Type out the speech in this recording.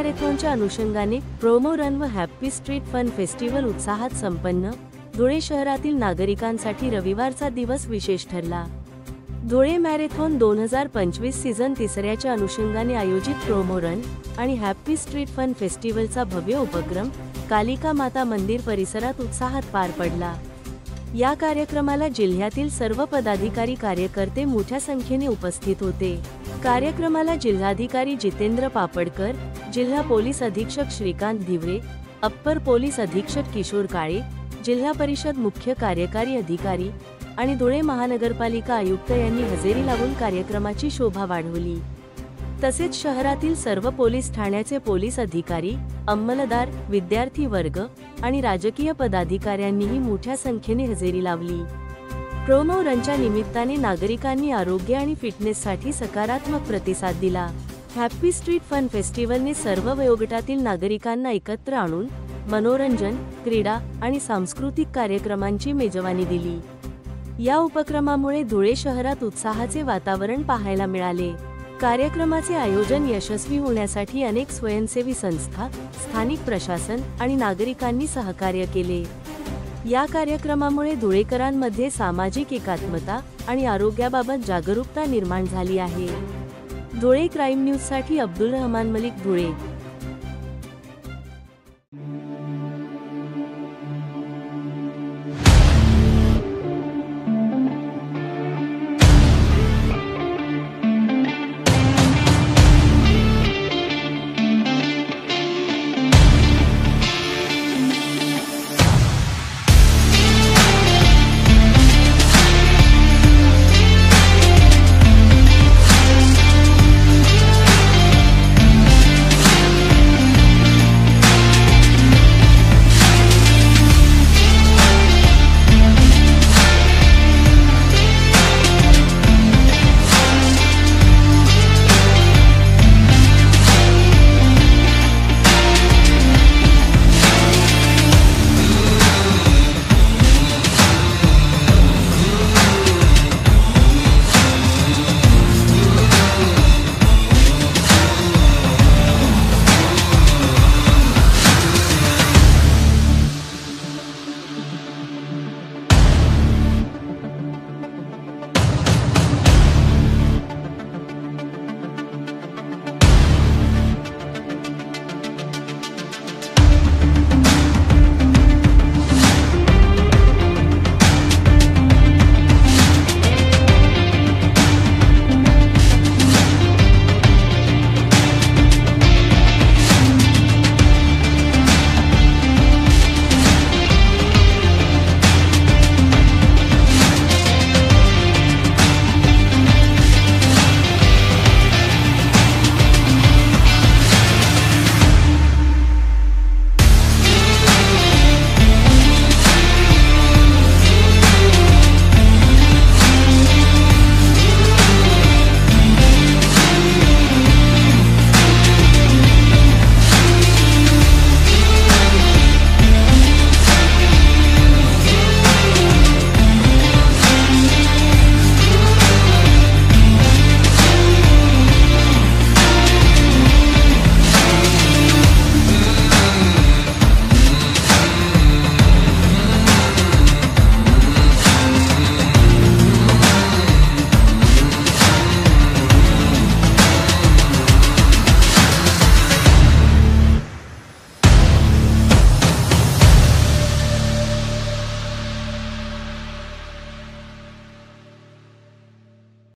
मॅरेथॉनच्या अनुषंगाने promo run व happy street fun festival उत्साहात संपन्न। धुळे शहरातील नागरिकांसाठी रविवारचा दिवस विशेष ठरला। धुळे मॅरेथॉन 2025 सीझन 3च्या अनुषंगाने आयोजित प्रोमो रन आणि हॅपी स्ट्रीट फन फेस्टिवलचा भव्य उपक्रम कालिका माता मंदिर परिसरात उत्साहात पार पडला। या कार्यक्रमाला जिल्ह्यातील सर्व पदाधिकारी कार्यकर्ते मोठ्या संख्येने उपस्थित होते। कार्यक्रमाला जिल्हाधिकारी जितेंद्र पापडकर, जिल्हा पोलीस अधीक्षक श्रीकांत धिवरे, अप्पर पोलीस अधीक्षक किशोर काळे, जिल्हा परिषद मुख्य कार्यकारी अधिकारी आणि धुळे महानगरपालिका आयुक्त यांनी हजेरी लावून कार्यक्रमाची शोभा वाढवली। तसेच शहरातील सर्व पोलीस ठाण्याचे पोलीस अधिकारी, अंमलदार, विद्यार्थी वर्ग आणि राजकीय पदाधिकाऱ्यांनीही मोठ्या संख्येने हजेरी लावली। प्रोमो रनच्या निमित्ताने नागरिकांनी आरोग्य आणि फिटनेससाठी सकारात्मक प्रतिसाद दिला। हॅपी स्ट्रीट फन फेस्टिवलने सर्व वयोगटातील नागरिकांना एकत्र आणून मनोरंजन, क्रीडा आणि सांस्कृतिक कार्यक्रमांची मेजवानी दिली। या उपक्रमामुळे धुळे शहरात उत्साहाचे वातावरण पाहायला मिळाले। कार्यक्रमाचे आयोजन यशस्वी होण्यासाठी अनेक स्वयंसेवी संस्था, स्थानिक प्रशासन आणि नागरिकांनी सहकार्य केले। या कार्यक्रमामुळे धुळेकरांमध्ये सामाजिक एकात्मता आणि आरोग्याबाबत जागरूकता निर्माण झाली आहे। धुळे क्राईम न्यूजसाठी अब्दुल रहमान मलिक, धुळे।